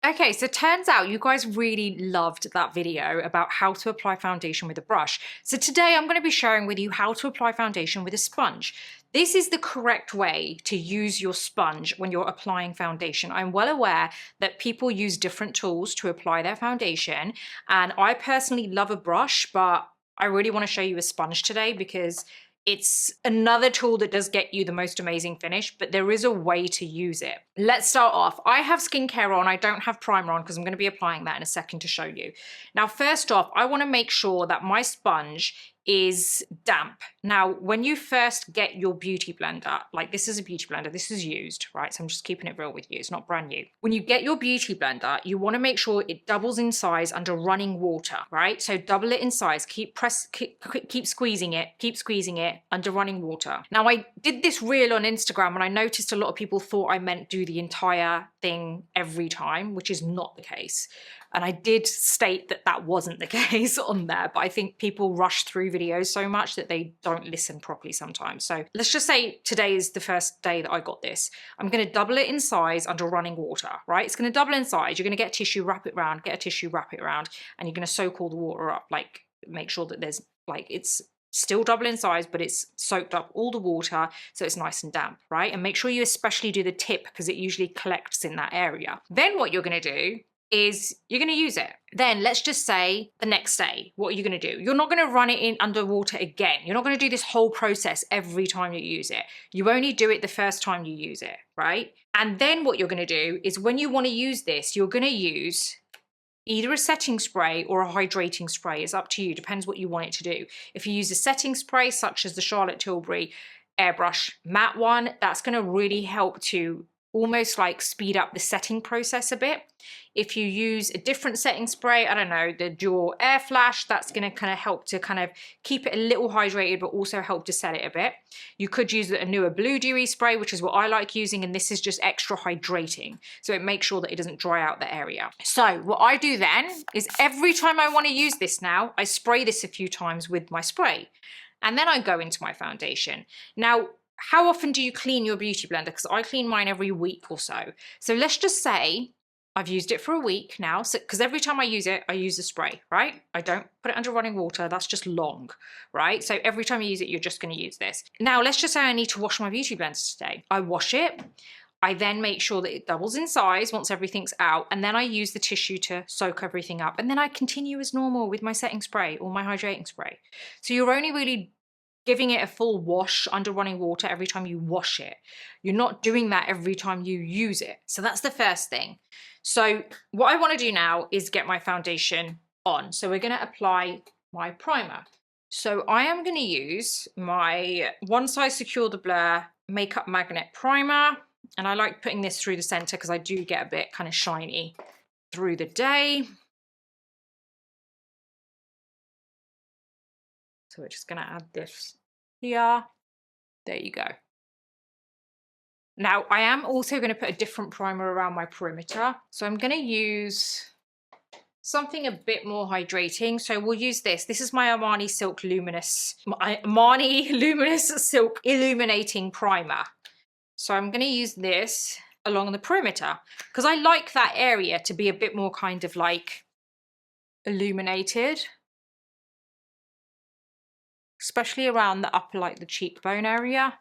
Okay, so turns out you guys really loved that video about how to apply foundation with a brush. So today I'm going to be sharing with you how to apply foundation with a sponge. This is the correct way to use your sponge when you're applying foundation. I'm well aware that people use different tools to apply their foundation, and I personally love a brush, but I really want to show you a sponge today because it's another tool that does get you the most amazing finish, but there is a way to use it. Let's start off. I have skincare on, I don't have primer on because I'm going to be applying that in a second to show you. Now, first off, I want to make sure that my sponge is damp. Now, when you first get your beauty blender, like this is a beauty blender, this is used, right? So I'm just keeping it real with you, it's not brand new. When you get your beauty blender, you want to make sure it doubles in size under running water, right? So double it in size, keep squeezing it under running water. Now, I did this reel on Instagram and I noticed a lot of people thought I meant do the entire thing every time, which is not the case. And I did state that that wasn't the case on there, but I think people rush through videos so much that they don't listen properly sometimes. So let's just say today is the first day that I got this. I'm going to double it in size under running water, right? It's going to double in size. You're going to get a tissue, wrap it around, get a tissue, wrap it around, and you're going to soak all the water up. Like, make sure that there's, like, it's still double in size, but it's soaked up all the water so it's nice and damp, right? And make sure you especially do the tip because it usually collects in that area. Then what you're going to do is you're going to use it. Then let's just say the next day, what are you going to do? You're not going to run it in underwater again. You're not going to do this whole process every time you use it. You only do it the first time you use it, right? And then what you're going to do is when you want to use this, you're going to use either a setting spray or a hydrating spray. It's up to you, depends what you want it to do. If you use a setting spray, such as the Charlotte Tilbury airbrush matte one, that's going to really help to almost like speed up the setting process a bit. If you use a different setting spray, I don't know, the Dual Air Flash, that's going to kind of help to kind of keep it a little hydrated, but also help to set it a bit. You could use a newer Blue Dewy spray, which is what I like using, and this is just extra hydrating. So it makes sure that it doesn't dry out the area. So what I do then is every time I want to use this now, I spray this a few times with my spray. And then I go into my foundation. Now, how often do you clean your beauty blender? Because I clean mine every week or so. So let's just say I've used it for a week now. So, because every time I use it, I use the spray, right? I don't put it under running water. That's just long, right? So every time you use it, you're just going to use this. Now, let's just say I need to wash my beauty blender today. I wash it. I then make sure that it doubles in size once everything's out. And then I use the tissue to soak everything up. And then I continue as normal with my setting spray or my hydrating spray. So you're only really giving it a full wash under running water every time you wash it. You're not doing that every time you use it. So that's the first thing. So what I want to do now is get my foundation on. So we're going to apply my primer. So I am going to use my One Size Secure the Blur Makeup Magnet Primer. And I like putting this through the center because I do get a bit kind of shiny through the day. So we're just going to add this here. There you go. Now, I am also going to put a different primer around my perimeter. So I'm going to use something a bit more hydrating. So we'll use this. This is my Armani Luminous Silk Illuminating Primer. So I'm going to use this along the perimeter because I like that area to be a bit more kind of like illuminated, especially around the upper, like the cheekbone area.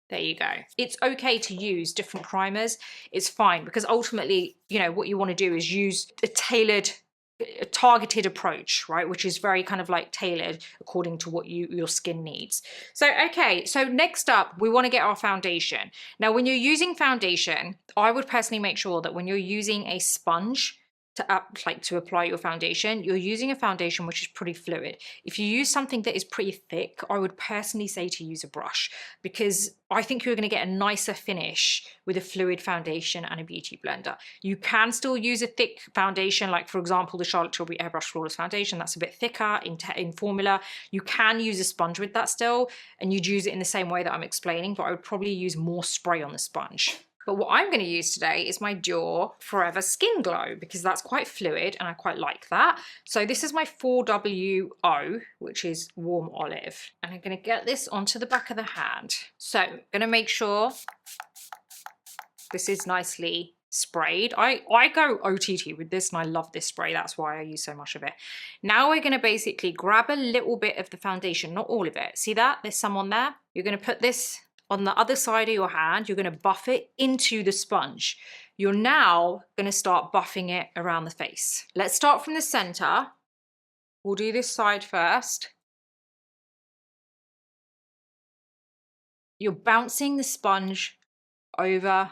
There you go. It's okay to use different primers. It's fine because ultimately, you know, what you want to do is use a targeted approach, right? Which is very kind of like tailored according to what your skin needs. So, okay. So next up, we want to get our foundation. Now, when you're using foundation, I would personally make sure that when you're using a sponge to apply your foundation, you're using a foundation which is pretty fluid. If you use something that is pretty thick, I would personally say to use a brush because I think you're going to get a nicer finish with a fluid foundation and a beauty blender. You can still use a thick foundation, like for example, the Charlotte Tilbury Airbrush Flawless Foundation. That's a bit thicker in formula. You can use a sponge with that still, and you'd use it in the same way that I'm explaining, but I would probably use more spray on the sponge. But what I'm going to use today is my Dior Forever Skin Glow because that's quite fluid and I quite like that. So this is my 4WO, which is warm olive. And I'm going to get this onto the back of the hand. So I'm going to make sure this is nicely sprayed. I go OTT with this and I love this spray. That's why I use so much of it. Now we're going to basically grab a little bit of the foundation, not all of it. See that? There's some on there. You're going to put this on the other side of your hand. You're going to buff it into the sponge. You're now going to start buffing it around the face. Let's start from the center. We'll do this side first. You're bouncing the sponge over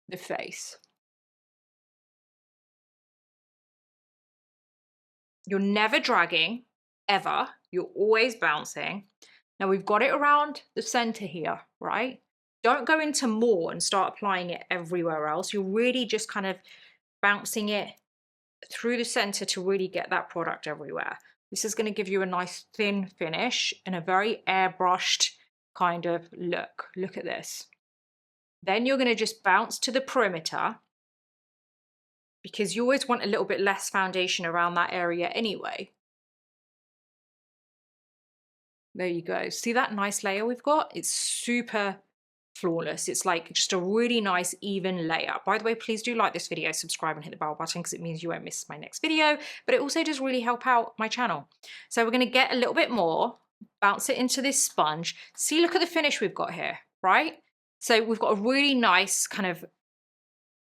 the face. You're never dragging, ever. You're always bouncing. Now we've got it around the center here, right? Don't go into more and start applying it everywhere else. You're really just kind of bouncing it through the center to really get that product everywhere. This is going to give you a nice thin finish and a very airbrushed kind of look. Look at this. Then you're going to just bounce to the perimeter, because you always want a little bit less foundation around that area anyway. There you go. See that nice layer we've got? It's super flawless. It's like just a really nice even layer. By the way, please do like this video, subscribe and hit the bell button because it means you won't miss my next video, but it also does really help out my channel. So we're going to get a little bit more, bounce it into this sponge. See, look at the finish we've got here, right? So we've got a really nice kind of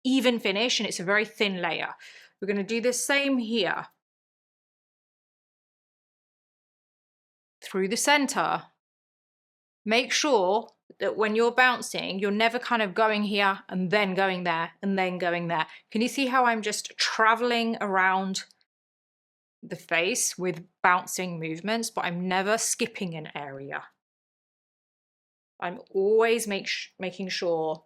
even finish and it's a very thin layer. We're going to do the same here. Through the center. Make sure that when you're bouncing, you're never kind of going here and then going there and then going there. Can you see how I'm just traveling around the face with bouncing movements, but I'm never skipping an area. I'm always making sure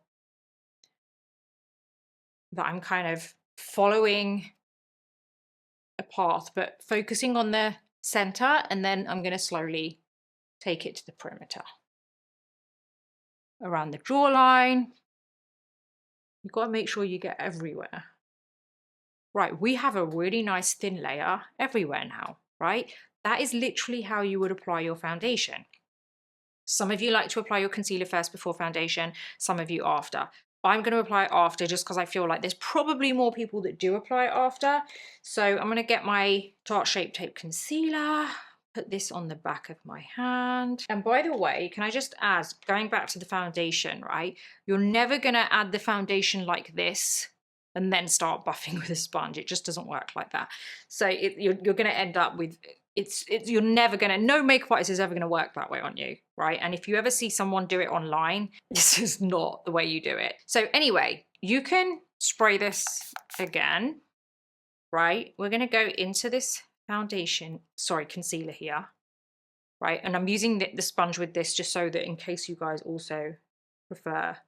that I'm kind of following a path, but focusing on the center, and then I'm going to slowly take it to the perimeter. Around the jawline. You've got to make sure you get everywhere. Right, we have a really nice thin layer everywhere now, right? That is literally how you would apply your foundation. Some of you like to apply your concealer first before foundation, some of you after. I'm going to apply it after just because I feel like there's probably more people that do apply it after. So I'm going to get my Tarte Shape Tape Concealer, put this on the back of my hand. And by the way, can I just add, going back to the foundation, right? You're never going to add the foundation like this and then start buffing with a sponge. It just doesn't work like that. So you're going to end up with, you're never going to, no makeup artist is ever going to work that way on you, right? And if you ever see someone do it online, this is not the way you do it. So anyway, you can spray this again, right? We're going to go into this foundation, sorry, concealer here, right? And I'm using the sponge with this just so that in case you guys also prefer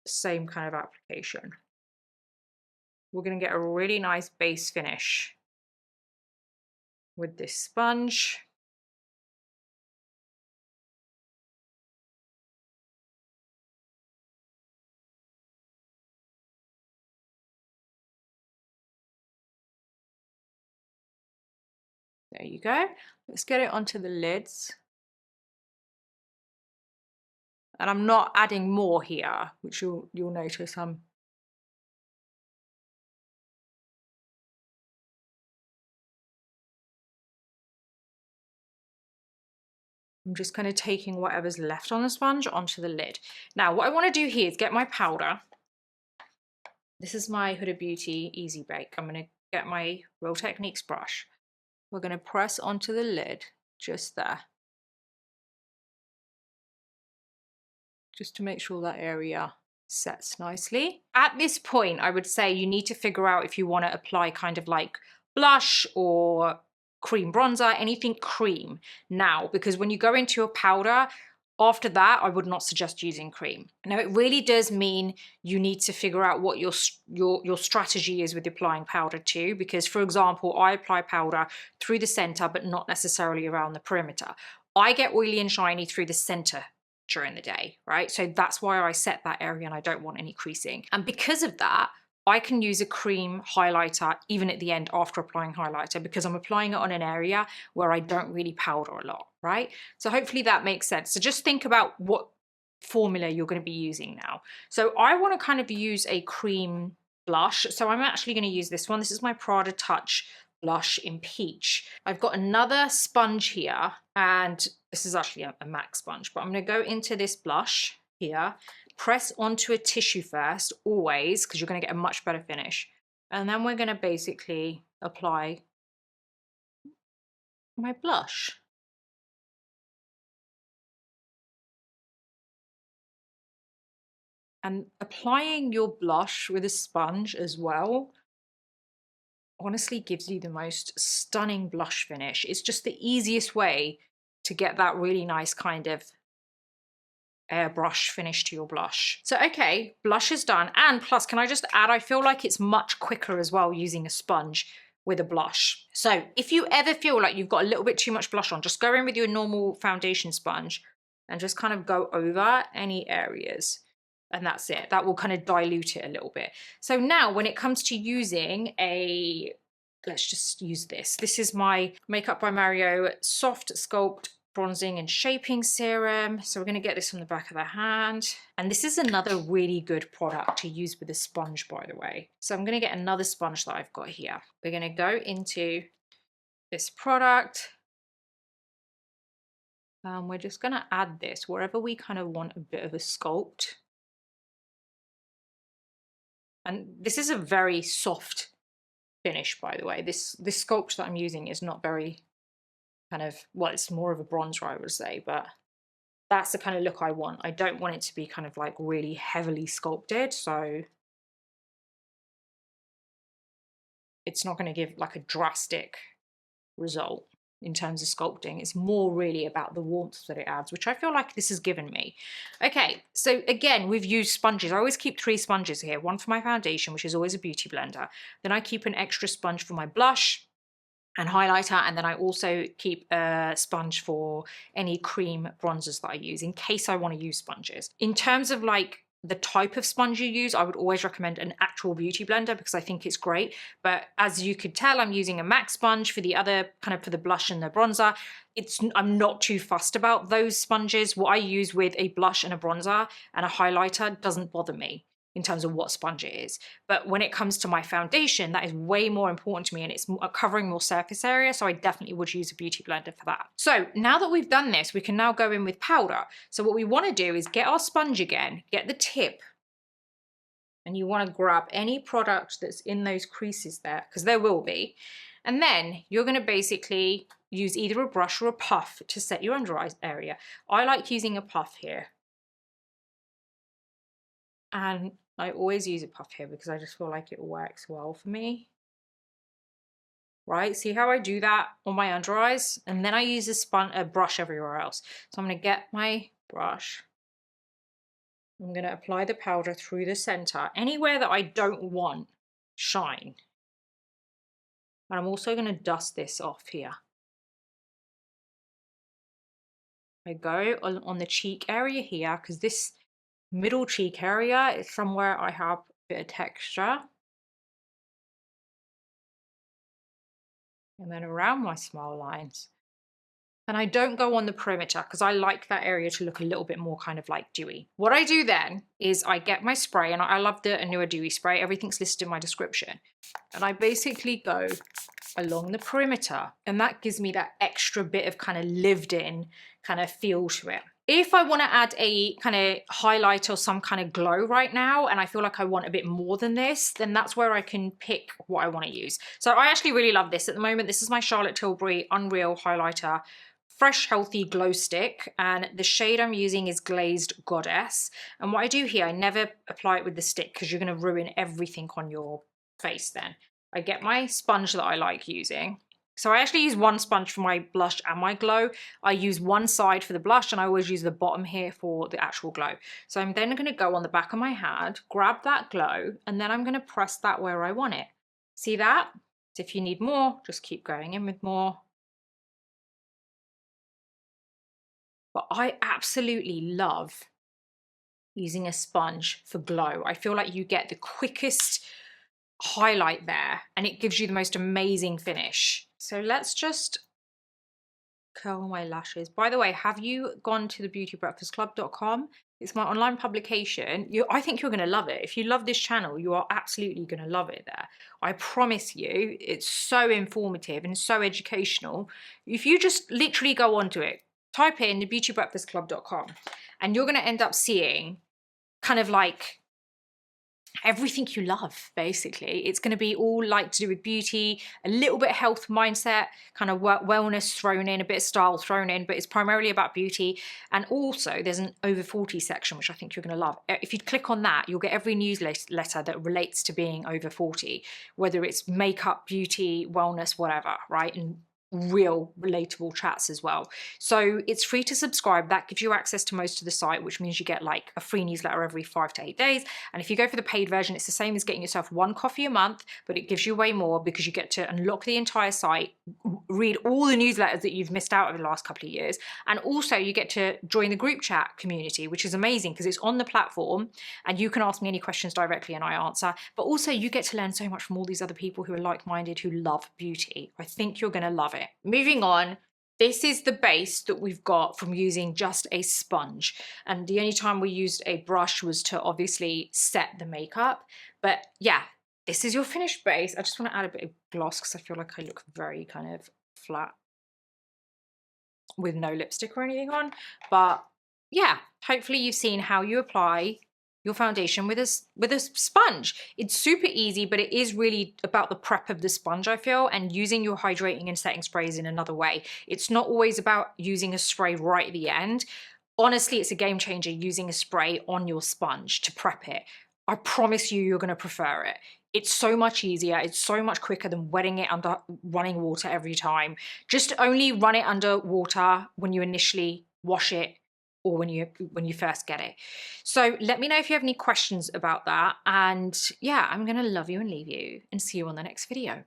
the same kind of application. We're going to get a really nice base finish with this sponge. There you go. Let's get it onto the lids. And I'm not adding more here, which you'll notice I'm just kind of taking whatever's left on the sponge onto the lid. Now, what I want to do here is get my powder. This is my Huda Beauty Easy Bake. I'm going to get my Real Techniques brush. We're going to press onto the lid just there. Just to make sure that area sets nicely. At this point, I would say you need to figure out if you want to apply kind of like blush or cream bronzer, anything cream now, because when you go into your powder, after that, I would not suggest using cream. Now, it really does mean you need to figure out what your strategy is with applying powder too, because for example, I apply powder through the center, but not necessarily around the perimeter. I get oily and shiny through the center during the day, right? So that's why I set that area and I don't want any creasing. And because of that, I can use a cream highlighter even at the end after applying highlighter, because I'm applying it on an area where I don't really powder a lot, right? So hopefully that makes sense. So just think about what formula you're going to be using now. So I want to kind of use a cream blush. So I'm actually going to use this one. This is my Prada Touch blush in peach. I've got another sponge here, and this is actually a MAC sponge, but I'm going to go into this blush here, press onto a tissue first, always, because you're going to get a much better finish. And then we're going to basically apply my blush. And applying your blush with a sponge as well honestly gives you the most stunning blush finish. It's just the easiest way to get that really nice kind of airbrush finish to your blush. So okay, blush is done. And plus, can I just add, I feel like it's much quicker as well using a sponge with a blush. So if you ever feel like you've got a little bit too much blush on, just go in with your normal foundation sponge and just kind of go over any areas. And that's it. That will kind of dilute it a little bit. So now when it comes to using a, let's just use this. This is my Makeup by Mario Soft Sculpt Bronzing and Shaping Serum. So we're going to get this on the back of the hand. And this is another really good product to use with a sponge, by the way. So I'm going to get another sponge that I've got here. We're going to go into this product. We're just going to add this wherever we kind of want a bit of a sculpt. And this is a very soft finish, by the way. This sculpt that I'm using is not very kind of, well, it's more of a bronzer, I would say, but that's the kind of look I want. I don't want it to be kind of like really heavily sculpted, so it's not going to give like a drastic result in terms of sculpting. It's more really about the warmth that it adds, which I feel like this has given me. Okay, so again, we've used sponges. I always keep 3 sponges here, one for my foundation, which is always a beauty blender. Then I keep an extra sponge for my blush and highlighter, and then I also keep a sponge for any cream bronzers that I use in case I want to use sponges. In terms of like the type of sponge you use, I would always recommend an actual beauty blender because I think it's great. But as you could tell, I'm using a MAC sponge for the other kind of for the blush and the bronzer. I'm not too fussed about those sponges. What I use with a blush and a bronzer and a highlighter doesn't bother me in terms of what sponge it is. But when it comes to my foundation, that is way more important to me and it's covering more surface area. So I definitely would use a beauty blender for that. So now that we've done this, we can now go in with powder. So what we want to do is get our sponge again, get the tip, and you want to grab any product that's in those creases there, because there will be. And then you're going to basically use either a brush or a puff to set your under eye area. I like using a puff here. And I always use a puff here because I just feel like it works well for me. Right, see how I do that on my under eyes? And then I use a brush everywhere else. So I'm going to get my brush. I'm going to apply the powder through the center, anywhere that I don't want shine. And I'm also going to dust this off here. I go on the cheek area here because this middle cheek area is somewhere I have a bit of texture. And then around my smile lines. And I don't go on the perimeter because I like that area to look a little bit more kind of like dewy. What I do then is I get my spray, and I love the Anua Dewy spray. Everything's listed in my description. And I basically go along the perimeter, and that gives me that extra bit of kind of lived in kind of feel to it. If I want to add a kind of highlight or some kind of glow right now, and I feel like I want a bit more than this, then that's where I can pick what I want to use. So I actually really love this at the moment. This is my Charlotte Tilbury Unreal Highlighter Fresh Healthy Glow Stick, and the shade I'm using is Glazed Goddess. And what I do here, I never apply it with the stick because you're going to ruin everything on your face then. I get my sponge that I like using. So I actually use one sponge for my blush and my glow. I use one side for the blush and I always use the bottom here for the actual glow. So I'm then going to go on the back of my hand, grab that glow, and then I'm going to press that where I want it. See that? So if you need more, just keep going in with more. But I absolutely love using a sponge for glow. I feel like you get the quickest highlight there and it gives you the most amazing finish. So let's just curl my lashes. By the way, have you gone to the beautybreakfastclub.com It's my online publication. I think you're going to love it. If you love this channel, you are absolutely going to love it there. I promise you, it's so informative and so educational. If you just literally go onto it, type in thebeautybreakfastclub.com, and you're going to end up seeing kind of like everything you love, basically. It's going to be all like to do with beauty, a little bit of health mindset, kind of wellness thrown in, a bit of style thrown in, but it's primarily about beauty. And also there's an over 40 section, which I think you're going to love. If you click on that, you'll get every newsletter that relates to being over 40, whether it's makeup, beauty, wellness, whatever, right? And real relatable chats as well. So it's free to subscribe. That gives you access to most of the site, which means you get like a free newsletter every 5 to 8 days. And if you go for the paid version, it's the same as getting yourself 1 coffee a month, but it gives you way more because you get to unlock the entire site, read all the newsletters that you've missed out over the last couple of years. And also you get to join the group chat community, which is amazing because it's on the platform and you can ask me any questions directly and I answer. But also you get to learn so much from all these other people who are like-minded, who love beauty. I think you're going to love it. Moving on, this is the base that we've got from using just a sponge. And the only time we used a brush was to obviously set the makeup. But yeah, this is your finished base. I just want to add a bit of gloss because I feel like I look very kind of flat with no lipstick or anything on. But yeah, hopefully you've seen how you apply your foundation with a sponge. It's super easy, but it is really about the prep of the sponge, I feel, and using your hydrating and setting sprays in another way. It's not always about using a spray right at the end. Honestly, it's a game changer using a spray on your sponge to prep it. I promise you, you're gonna prefer it. It's so much easier. It's so much quicker than wetting it under running water every time. Just only run it under water when you initially wash it or when you first get it. So let me know if you have any questions about that. And yeah, I'm gonna love you and leave you and see you on the next video.